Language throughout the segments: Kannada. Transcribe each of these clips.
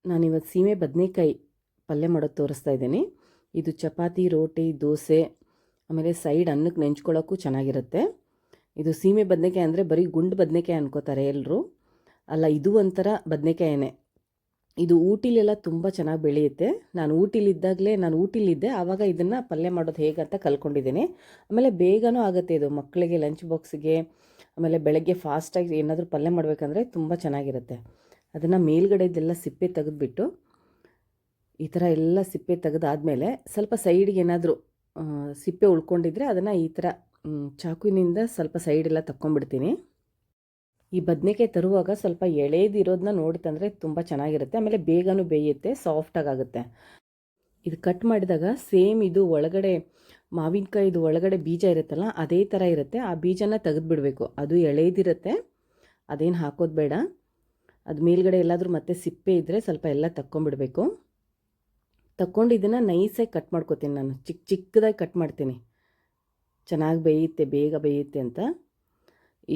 ನಾನಿವತ್ತು ಸೀಮೆ ಬದನೆಕಾಯಿ ಪಲ್ಯ ಮಾಡೋದು ತೋರಿಸ್ತಾ ಇದ್ದೀನಿ. ಇದು ಚಪಾತಿ, ರೋಟಿ, ದೋಸೆ ಆಮೇಲೆ ಸೈಡ್ ಅನ್ನಕ್ಕೆ ನೆಂಚ್ಕೊಳ್ಳೋಕ್ಕೂ ಚೆನ್ನಾಗಿರುತ್ತೆ. ಇದು ಸೀಮೆ ಬದನೆಕಾಯಿ ಅಂದರೆ ಬರೀ ಗುಂಡು ಬದನೆಕಾಯಿ ಅನ್ಕೋತಾರೆ ಎಲ್ಲರೂ. ಅಲ್ಲ, ಇದು ಒಂಥರ ಬದನೆಕಾಯಿನೇ. ಇದು ಊಟಿಲೆಲ್ಲ ತುಂಬ ಚೆನ್ನಾಗಿ ಬೆಳೆಯುತ್ತೆ. ನಾನು ಊಟಿಲಿದ್ದೆ ಆವಾಗ ಇದನ್ನು ಪಲ್ಯ ಮಾಡೋದು ಹೇಗಂತ ಕಲ್ತ್ಕೊಂಡಿದ್ದೀನಿ. ಆಮೇಲೆ ಬೇಗನೂ ಆಗುತ್ತೆ ಇದು ಮಕ್ಕಳಿಗೆ ಲಂಚ್ ಬಾಕ್ಸಿಗೆ. ಆಮೇಲೆ ಬೆಳಗ್ಗೆ ಫಾಸ್ಟಾಗಿ ಏನಾದರೂ ಪಲ್ಯ ಮಾಡಬೇಕಂದ್ರೆ ತುಂಬ ಚೆನ್ನಾಗಿರುತ್ತೆ. ಅದನ್ನು ಮೇಲ್ಗಡೆದೆಲ್ಲ ಸಿಪ್ಪೆ ತೆಗೆದುಬಿಟ್ಟು ಈ ಥರ ಎಲ್ಲ ಸಿಪ್ಪೆ ತೆಗೆದಾದ್ಮೇಲೆ ಸ್ವಲ್ಪ ಸೈಡ್ಗೆ ಏನಾದರೂ ಸಿಪ್ಪೆ ಉಳ್ಕೊಂಡಿದ್ರೆ ಅದನ್ನು ಈ ಥರ ಚಾಕುವಿನಿಂದ ಸ್ವಲ್ಪ ಸೈಡೆಲ್ಲ ತಕ್ಕೊಂಡ್ಬಿಡ್ತೀನಿ. ಈ ಬದನೆಕಾಯಿ ತರುವಾಗ ಸ್ವಲ್ಪ ಎಳೆದಿರೋದನ್ನ ನೋಡಿ ತಂದರೆ ತುಂಬ ಚೆನ್ನಾಗಿರುತ್ತೆ. ಆಮೇಲೆ ಬೇಗನೂ ಬೇಯುತ್ತೆ, ಸಾಫ್ಟಾಗುತ್ತೆ. ಇದು ಕಟ್ ಮಾಡಿದಾಗ ಸೇಮ್ ಇದು ಒಳಗಡೆ ಮಾವಿನಕಾಯಿದು ಒಳಗಡೆ ಬೀಜ ಇರುತ್ತಲ್ಲ ಅದೇ ಥರ ಇರುತ್ತೆ. ಆ ಬೀಜನ ತೆಗೆದುಬಿಡಬೇಕು. ಅದು ಎಳೆದಿರುತ್ತೆ, ಅದೇನು ಹಾಕೋದು ಬೇಡ. ಅದು ಮೇಲ್ಗಡೆ ಎಲ್ಲಾದರೂ ಮತ್ತೆ ಸಿಪ್ಪೆ ಇದ್ದರೆ ಸ್ವಲ್ಪ ಎಲ್ಲ ತಕ್ಕೊಂಬಿಡಬೇಕು. ತಕ್ಕೊಂಡು ಇದನ್ನು ನೈಸಾಗಿ ಕಟ್ ಮಾಡ್ಕೋತೀನಿ. ನಾನು ಚಿಕ್ಕದಾಗಿ ಕಟ್ ಮಾಡ್ತೀನಿ, ಚೆನ್ನಾಗಿ ಬೇಯುತ್ತೆ, ಬೇಗ ಬೇಯುತ್ತೆ ಅಂತ. ಈ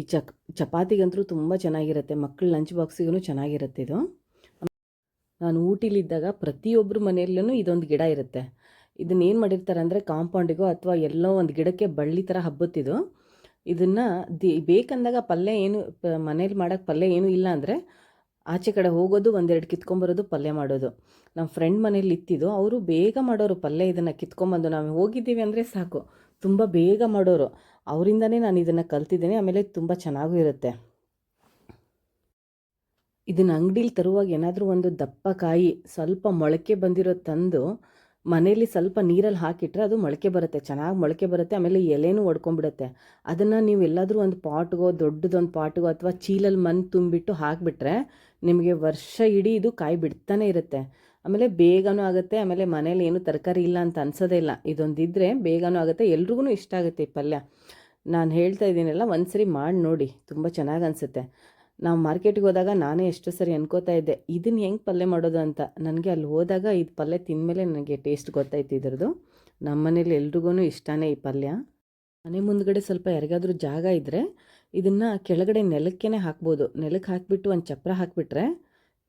ಚಪಾತಿಗಂತೂ ತುಂಬ ಚೆನ್ನಾಗಿರುತ್ತೆ, ಮಕ್ಕಳ ಲಂಚ್ ಬಾಕ್ಸಿಗೂ ಚೆನ್ನಾಗಿರುತ್ತೆ ಇದು. ನಾನು ಊಟಿಲಿದ್ದಾಗ ಪ್ರತಿಯೊಬ್ಬರ ಮನೆಯಲ್ಲೂ ಇದೊಂದು ಗಿಡ ಇರುತ್ತೆ. ಇದನ್ನೇನು ಮಾಡಿರ್ತಾರೆ ಅಂದರೆ ಕಾಂಪೌಂಡಿಗೋ ಅಥವಾ ಎಲ್ಲೋ ಒಂದು ಗಿಡಕ್ಕೆ ಬಳ್ಳಿ ಥರ ಹಬ್ಬುತ್ತಿದ್ದು. ಇದನ್ನು ಬೇಕಂದಾಗ ಪಲ್ಯ ಏನು ಮನೇಲಿ ಮಾಡೋಕ್ಕೆ ಪಲ್ಯ ಏನೂ ಇಲ್ಲ ಅಂದರೆ ಆಚೆ ಕಡೆ ಹೋಗೋದು, ಒಂದೆರಡು ಕಿತ್ಕೊಂಬರೋದು, ಪಲ್ಯ ಮಾಡೋದು. ನಮ್ಮ ಫ್ರೆಂಡ್ ಮನೇಲಿ ಇತ್ತಿದ್ದು, ಅವರು ಬೇಗ ಮಾಡೋರು ಪಲ್ಯ. ಇದನ್ನು ಕಿತ್ಕೊಂಬಂದು ನಾವು ಹೋಗಿದ್ದೀವಿ ಅಂದರೆ ಸಾಕು, ತುಂಬ ಬೇಗ ಮಾಡೋರು. ಅವರಿಂದನೇ ನಾನು ಇದನ್ನು ಕಲ್ತಿದ್ದೀನಿ. ಆಮೇಲೆ ತುಂಬ ಚೆನ್ನಾಗೂ ಇರುತ್ತೆ. ಇದನ್ನು ಅಂಗಡೀಲಿ ತರುವಾಗ ಏನಾದರೂ ಒಂದು ದಪ್ಪ ಕಾಯಿ ಸ್ವಲ್ಪ ಮೊಳಕೆ ಬಂದಿರೋ ತಂದು ಮನೇಲಿ ಸ್ವಲ್ಪ ನೀರಲ್ಲಿ ಹಾಕಿಟ್ರೆ ಅದು ಮೊಳಕೆ ಬರುತ್ತೆ, ಚೆನ್ನಾಗಿ ಮೊಳಕೆ ಬರುತ್ತೆ. ಆಮೇಲೆ ಎಲೆನೂ ಒಡ್ಕೊಂಡ್ಬಿಡುತ್ತೆ. ಅದನ್ನು ನೀವು ಎಲ್ಲಾದರೂ ಒಂದು ಪಾಟ್ಗೋ, ದೊಡ್ಡದೊಂದು ಪಾಟ್ಗೋ ಅಥವಾ ಚೀಲಲ್ಲಿ ಮಣ್ಣು ತುಂಬಿಟ್ಟು ಹಾಕಿಬಿಟ್ರೆ ನಿಮಗೆ ವರ್ಷ ಇಡೀ ಇದು ಕಾಯಿ ಬಿಡ್ತಾನೆ ಇರುತ್ತೆ. ಆಮೇಲೆ ಬೇಗನೂ ಆಗುತ್ತೆ. ಆಮೇಲೆ ಮನೇಲಿ ಏನು ತರಕಾರಿ ಇಲ್ಲ ಅಂತ ಅನ್ಸೋದೇ ಇಲ್ಲ. ಇದೊಂದಿದ್ದರೆ ಬೇಗನೂ ಆಗುತ್ತೆ, ಎಲ್ರಿಗೂ ಇಷ್ಟ ಆಗುತ್ತೆ ಈ ಪಲ್ಯ. ನಾನು ಹೇಳ್ತಾ ಇದ್ದೀನಲ್ಲ, ಒಂದು ಸರಿ ಮಾಡಿ ನೋಡಿ, ತುಂಬ ಚೆನ್ನಾಗಿ ಅನಿಸುತ್ತೆ. ನಾವು ಮಾರ್ಕೆಟಿಗೆ ಹೋದಾಗ ನಾನೇ ಎಷ್ಟೋ ಸರಿ ಅನ್ಕೋತಾ ಇದ್ದೆ ಇದನ್ನು ಹೆಂಗೆ ಪಲ್ಯ ಮಾಡೋದು ಅಂತ. ನನಗೆ ಅಲ್ಲಿ ಹೋದಾಗ ಇದು ಪಲ್ಯ ತಿಂದಮೇಲೆ ನನಗೆ ಟೇಸ್ಟ್ ಗೊತ್ತಾಯ್ತು ಇದ್ರದ್ದು. ನಮ್ಮ ಮನೇಲಿ ಎಲ್ರಿಗೂ ಇಷ್ಟನೇ ಈ ಪಲ್ಯ. ಮನೆ ಮುಂದ್ಗಡೆ ಸ್ವಲ್ಪ ಯಾರಿಗಾದ್ರೂ ಜಾಗ ಇದ್ದರೆ ಇದನ್ನು ಕೆಳಗಡೆ ನೆಲಕ್ಕೇ ಹಾಕ್ಬೋದು. ನೆಲಕ್ಕೆ ಹಾಕಿಬಿಟ್ಟು ಒಂದು ಚಪ್ಪರ ಹಾಕಿಬಿಟ್ರೆ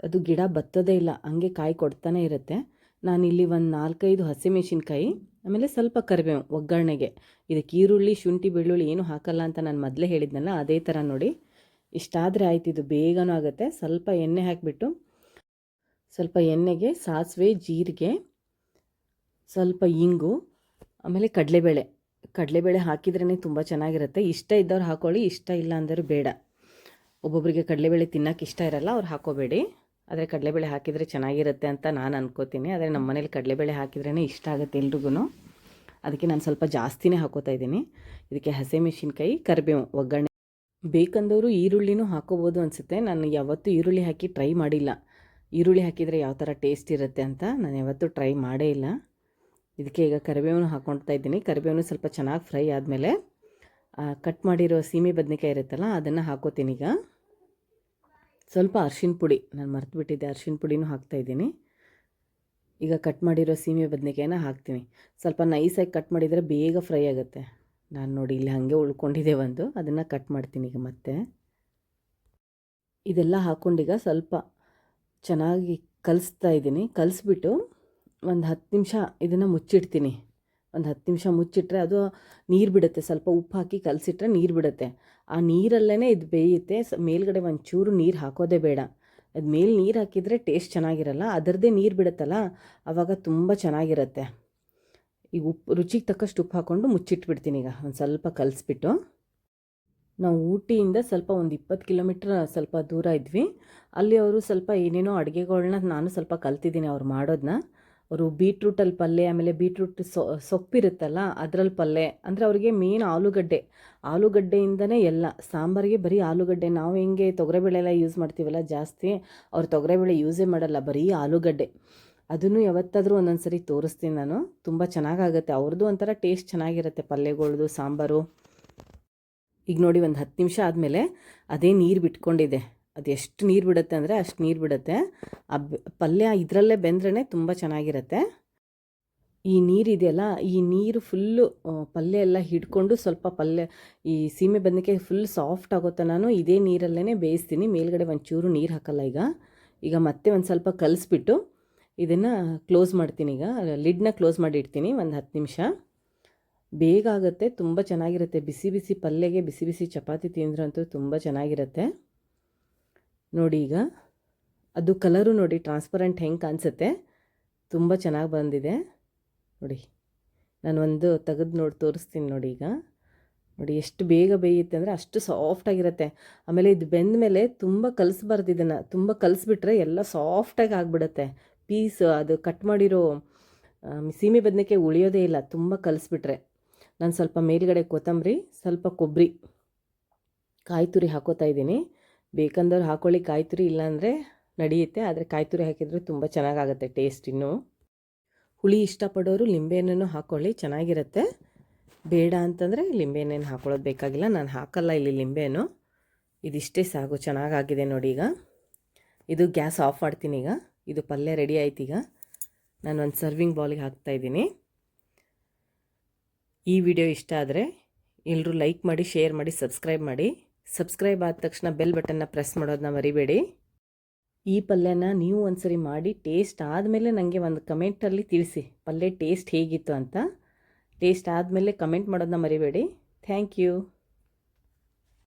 ಅದು ಗಿಡ ಬತ್ತೋದೇ ಇಲ್ಲ, ಹಂಗೆ ಕಾಯಿ ಕೊಡ್ತಾನೆ ಇರುತ್ತೆ. ನಾನಿಲ್ಲಿ ಒಂದು 4-5 ಹಸಿಮೆಣಸಿನ್ಕಾಯಿ, ಆಮೇಲೆ ಸ್ವಲ್ಪ ಕರಿಬೇವು ಒಗ್ಗರಣೆಗೆ. ಇದಕ್ಕೆ ಈರುಳ್ಳಿ, ಶುಂಠಿ, ಬೆಳ್ಳುಳ್ಳಿ ಏನು ಹಾಕಲ್ಲ ಅಂತ ನಾನು ಮೊದಲೇ ಹೇಳಿದ್ನಲ್ಲ, ಅದೇ ಥರ ನೋಡಿ. ಇಷ್ಟಾದರೆ ಆಯ್ತು, ಇದು ಬೇಗನೂ ಆಗುತ್ತೆ. ಸ್ವಲ್ಪ ಎಣ್ಣೆ ಹಾಕಿಬಿಟ್ಟು, ಸ್ವಲ್ಪ ಎಣ್ಣೆಗೆ ಸಾಸಿವೆ, ಜೀರಿಗೆ, ಸ್ವಲ್ಪ ಇಂಗು, ಆಮೇಲೆ ಕಡಲೆಬೇಳೆ ಹಾಕಿದ್ರೇ ತುಂಬ ಚೆನ್ನಾಗಿರುತ್ತೆ. ಇಷ್ಟ ಇದ್ದವ್ರು ಹಾಕ್ಕೊಳ್ಳಿ, ಇಷ್ಟ ಇಲ್ಲ ಅಂದರೂ ಬೇಡ. ಒಬ್ಬೊಬ್ಬರಿಗೆ ಕಡಲೆಬೇಳೆ ತಿನ್ನೋಕೆ ಇಷ್ಟ ಇರಲ್ಲ, ಅವ್ರು ಹಾಕೋಬೇಡಿ. ಆದರೆ ಕಡಲೆಬೇಳೆ ಹಾಕಿದರೆ ಚೆನ್ನಾಗಿರುತ್ತೆ ಅಂತ ನಾನು ಅನ್ಕೋತೀನಿ. ಆದರೆ ನಮ್ಮ ಮನೇಲಿ ಕಡಲೆಬೇಳೆ ಹಾಕಿದ್ರೇ ಇಷ್ಟ ಆಗುತ್ತೆ ಎಲ್ರಿಗೂ. ಅದಕ್ಕೆ ನಾನು ಸ್ವಲ್ಪ ಜಾಸ್ತಿನೇ ಹಾಕೋತಾ ಇದ್ದೀನಿ. ಇದಕ್ಕೆ ಹಸಿಮೆಣಸಿನ್ಕಾಯಿ, ಕರಿಬೇವು ಒಗ್ಗರಣೆ. ಬೇಕಂದವರು ಈರುಳ್ಳಿನೂ ಹಾಕೋಬೋದು ಅನಿಸುತ್ತೆ. ನಾನು ಯಾವತ್ತೂ ಈರುಳ್ಳಿ ಹಾಕಿ ಟ್ರೈ ಮಾಡಿಲ್ಲ. ಈರುಳ್ಳಿ ಹಾಕಿದರೆ ಯಾವ ಥರ ಟೇಸ್ಟ್ ಇರುತ್ತೆ ಅಂತ ನಾನು ಯಾವತ್ತೂ ಟ್ರೈ ಮಾಡೇ ಇಲ್ಲ. ಇದಕ್ಕೆ ಈಗ ಕರಿಬೇವನ್ನು ಹಾಕ್ಕೊಳ್ತಾ ಇದ್ದೀನಿ. ಕರಿಬೇವನ್ನು ಸ್ವಲ್ಪ ಚೆನ್ನಾಗಿ ಫ್ರೈ ಆದಮೇಲೆ ಕಟ್ ಮಾಡಿರೋ ಸೀಮೆ ಬದನೆಕಾಯಿ ಇರುತ್ತಲ್ಲ ಅದನ್ನು ಹಾಕೋತೀನಿ. ಈಗ ಸ್ವಲ್ಪ ಅರಿಶಿನ ಪುಡಿ, ನಾನು ಮರ್ತುಬಿಟ್ಟಿದ್ದೆ, ಅರಿಶಿನ ಪುಡಿನೂ ಹಾಕ್ತಾಯಿದ್ದೀನಿ. ಈಗ ಕಟ್ ಮಾಡಿರೋ ಸೀಮೆ ಬದನೆಕಾಯಿನ ಹಾಕ್ತೀನಿ. ಸ್ವಲ್ಪ ನೈಸಾಗಿ ಕಟ್ ಮಾಡಿದರೆ ಬೇಗ ಫ್ರೈ ಆಗುತ್ತೆ. ನಾನು ನೋಡಿ ಇಲ್ಲಿ ಹಾಗೆ ಉಳ್ಕೊಂಡಿದ್ದೆ ಒಂದು, ಅದನ್ನು ಕಟ್ ಮಾಡ್ತೀನಿ ಈಗ ಮತ್ತೆ. ಇದೆಲ್ಲ ಹಾಕ್ಕೊಂಡೀಗ ಸ್ವಲ್ಪ ಚೆನ್ನಾಗಿ ಕಲಿಸ್ತಾ ಇದ್ದೀನಿ. ಕಲಿಸ್ಬಿಟ್ಟು ಒಂದು 10 ನಿಮಿಷ ಇದನ್ನು ಮುಚ್ಚಿಡ್ತೀನಿ. ಒಂದು 10 ನಿಮಿಷ ಮುಚ್ಚಿಟ್ರೆ ಅದು ನೀರು ಬಿಡುತ್ತೆ. ಸ್ವಲ್ಪ ಉಪ್ಪು ಹಾಕಿ ಕಲಸಿಟ್ರೆ ನೀರು ಬಿಡುತ್ತೆ. ಆ ನೀರಲ್ಲೇ ಇದು ಬೇಯುತ್ತೆ. ಮೇಲ್ಗಡೆ ಒಂಚೂರು ನೀರು ಹಾಕೋದೇ ಬೇಡ. ಅದು ಮೇಲೆ ನೀರು ಹಾಕಿದರೆ ಟೇಸ್ಟ್ ಚೆನ್ನಾಗಿರಲ್ಲ. ಅದರದ್ದೇ ನೀರು ಬಿಡುತ್ತಲ್ಲ, ಆವಾಗ ತುಂಬ ಚೆನ್ನಾಗಿರುತ್ತೆ. ಈಗ ರುಚಿಗೆ ತಕ್ಕಷ್ಟು ಉಪ್ಪು ಹಾಕ್ಕೊಂಡು ಮುಚ್ಚಿಟ್ಬಿಡ್ತೀನಿ. ಈಗ ಒಂದು ಸ್ವಲ್ಪ ಕಲಿಸ್ಬಿಟ್ಟು, ನಾವು ಊಟಿಯಿಂದ ಸ್ವಲ್ಪ ಒಂದು 20 ಕಿಲೋಮೀಟ್ರ್ ಸ್ವಲ್ಪ ದೂರ ಇದ್ವಿ. ಅಲ್ಲಿ ಅವರು ಸ್ವಲ್ಪ ಏನೇನೋ ಅಡುಗೆಗಳನ್ನ ನಾನು ಸ್ವಲ್ಪ ಕಲ್ತಿದ್ದೀನಿ ಅವ್ರು ಮಾಡೋದನ್ನ. ಅವರು ಬೀಟ್ರೂಟಲ್ಲಿ ಪಲ್ಯ, ಆಮೇಲೆ ಬೀಟ್ರೂಟ್ ಸೊಪ್ಪಿರುತ್ತಲ್ಲ ಅದರಲ್ಲಿ ಪಲ್ಯ. ಅಂದರೆ ಅವರಿಗೆ ಮೇನ್ ಆಲೂಗಡ್ಡೆಯಿಂದನೇ ಎಲ್ಲ. ಸಾಂಬಾರಿಗೆ ಬರೀ ಆಲೂಗಡ್ಡೆ. ನಾವು ಹೆಂಗೆ ತೊಗರೆಬೇಳೆ ಎಲ್ಲ ಯೂಸ್ ಮಾಡ್ತೀವಲ್ಲ ಜಾಸ್ತಿ, ಅವ್ರು ತೊಗರೆಬೇಳೆ ಯೂಸೇ ಮಾಡಲ್ಲ, ಬರೀ ಆಲೂಗಡ್ಡೆ. ಅದನ್ನು ಯಾವತ್ತಾದರೂ ಒಂದೊಂದು ಸರಿ ತೋರಿಸ್ತೀನಿ ನಾನು. ತುಂಬ ಚೆನ್ನಾಗಾಗುತ್ತೆ ಅವ್ರದ್ದು, ಒಂಥರ ಟೇಸ್ಟ್ ಚೆನ್ನಾಗಿರುತ್ತೆ ಪಲ್ಯಗಳದ್ದು, ಸಾಂಬಾರು. ಈಗ ನೋಡಿ ಒಂದು 10 ನಿಮಿಷ ಆದಮೇಲೆ ಅದೇ ನೀರು ಬಿಟ್ಕೊಂಡಿದೆ. ಅದು ಎಷ್ಟು ನೀರು ಬಿಡುತ್ತೆ ಅಂದರೆ ಅಷ್ಟು ನೀರು ಬಿಡುತ್ತೆ. ಆ ಪಲ್ಯ ಇದರಲ್ಲೇ ಬೆಂದ್ರೇ ತುಂಬ ಚೆನ್ನಾಗಿರುತ್ತೆ. ಈ ನೀರಿದೆಯಲ್ಲ, ಈ ನೀರು ಫುಲ್ಲು ಪಲ್ಯ ಎಲ್ಲ ಹಿಡ್ಕೊಂಡು ಸ್ವಲ್ಪ ಈ ಸೀಮೆ ಬದನೆಕಾಯಿ ಫುಲ್ ಸಾಫ್ಟ್ ಆಗುತ್ತೆ. ನಾನು ಇದೇ ನೀರಲ್ಲೇ ಬೇಯಿಸ್ತೀನಿ, ಮೇಲ್ಗಡೆ ಒಂಚೂರು ನೀರು ಹಾಕಲ್ಲ. ಈಗ ಈಗ ಮತ್ತೆ ಒಂದು ಸ್ವಲ್ಪ ಕಲಿಸ್ಬಿಟ್ಟು ಇದನ್ನು ಕ್ಲೋಸ್ ಮಾಡ್ತೀನಿ. ಈಗ ಲಿಡ್ನ ಕ್ಲೋಸ್ ಮಾಡಿ ಇಡ್ತೀನಿ ಒಂದು 10 ನಿಮಿಷ. ಬೇಗ ಆಗುತ್ತೆ, ತುಂಬ ಚೆನ್ನಾಗಿರುತ್ತೆ. ಬಿಸಿ ಬಿಸಿ ಪಲ್ಯಗೆ ಬಿಸಿ ಬಿಸಿ ಚಪಾತಿ ತಿಂದ್ರಂತೂ ತುಂಬ ಚೆನ್ನಾಗಿರುತ್ತೆ. ನೋಡಿ ಈಗ ಅದು ಕಲರು ನೋಡಿ ಟ್ರಾನ್ಸ್ಪರೆಂಟ್ ಹೆಂಗೆ ಕಾಣಿಸುತ್ತೆ, ತುಂಬ ಚೆನ್ನಾಗಿ ಬಂದಿದೆ ನೋಡಿ. ನಾನು ಒಂದು ತೆಗೆದು ತೋರಿಸ್ತೀನಿ ನೋಡಿ. ಈಗ ನೋಡಿ ಎಷ್ಟು ಬೇಗ ಬೇಯುತ್ತೆ ಅಂದರೆ ಅಷ್ಟು ಸಾಫ್ಟಾಗಿರುತ್ತೆ. ಆಮೇಲೆ ಇದು ಬೆಂದ ಮೇಲೆ ತುಂಬ ಕಲಿಸ್ಬಾರ್ದು, ಇದನ್ನು ತುಂಬ ಕಲಿಸ್ಬಿಟ್ರೆ ಎಲ್ಲ ಸಾಫ್ಟಾಗಿ ಆಗಿಬಿಡುತ್ತೆ. ಪೀಸ್ ಅದು ಕಟ್ ಮಾಡಿರೋ ಸೀಮೆ ಬದನೆಕಾಯಿ ಉಳಿಯೋದೇ ಇಲ್ಲ ತುಂಬ ಕಲಿಸ್ಬಿಟ್ರೆ. ನಾನು ಸ್ವಲ್ಪ ಮೇಲ್ಗಡೆ ಕೊತ್ತಂಬರಿ, ಸ್ವಲ್ಪ ಕೊಬ್ಬರಿ, ಕಾಯಿ ತುರಿ ಹಾಕೋತಾ ಇದ್ದೀನಿ. ಬೇಕಂದವ್ರು ಹಾಕೊಳ್ಳಿ ಕಾಯಿ ತುರಿ, ಇಲ್ಲಾಂದರೆ ನಡೆಯುತ್ತೆ. ಆದರೆ ಕಾಯಿ ತುರಿ ಹಾಕಿದರೆ ತುಂಬ ಚೆನ್ನಾಗಾಗುತ್ತೆ ಟೇಸ್ಟ್. ಇನ್ನೂ ಹುಳಿ ಇಷ್ಟಪಡೋರು ಲಿಂಬೆಹಣ್ಣನ್ನು ಹಾಕ್ಕೊಳ್ಳಿ, ಚೆನ್ನಾಗಿರುತ್ತೆ. ಬೇಡ ಅಂತಂದರೆ ಲಿಂಬೆಹಣ್ಣೇನು ಹಾಕೊಳ್ಳೋದು ಬೇಕಾಗಿಲ್ಲ. ನಾನು ಹಾಕಲ್ಲ ಇಲ್ಲಿ ಲಿಂಬೆಹಣ್ಣು. ಇದಿಷ್ಟೇ ಸಾಕು, ಚೆನ್ನಾಗಾಗಿದೆ ನೋಡಿ. ಈಗ ಇದು ಗ್ಯಾಸ್ ಆಫ್ ಮಾಡ್ತೀನಿ. ಈಗ ಇದು ಪಲ್ಯ ರೆಡಿ ಆಯ್ತು. ಈಗ ನಾನು ಒಂದು ಸರ್ವಿಂಗ್ ಬೌಲಿಗೆ ಹಾಕ್ತಾಯಿದ್ದೀನಿ. ಈ ವಿಡಿಯೋ ಇಷ್ಟ ಆದರೆ ಎಲ್ಲರೂ ಲೈಕ್ ಮಾಡಿ, ಶೇರ್ ಮಾಡಿ, ಸಬ್ಸ್ಕ್ರೈಬ್ ಮಾಡಿ. ಸಬ್ಸ್ಕ್ರೈಬ್ ಆದ ತಕ್ಷಣ ಬೆಲ್ ಬಟನ್ನ ಪ್ರೆಸ್ ಮಾಡೋದನ್ನ ಮರಿಬೇಡಿ. ಈ ಪಲ್ಯನ ನೀವು ಒಂದ್ಸರಿ ಮಾಡಿ ಟೇಸ್ಟ್ ಆದಮೇಲೆ ನನಗೆ ಒಂದು ಕಮೆಂಟಲ್ಲಿ ತಿಳಿಸಿ ಪಲ್ಯ ಟೇಸ್ಟ್ ಹೇಗಿತ್ತು ಅಂತ. ಟೇಸ್ಟ್ ಆದಮೇಲೆ ಕಮೆಂಟ್ ಮಾಡೋದನ್ನ ಮರಿಬೇಡಿ. Thank you.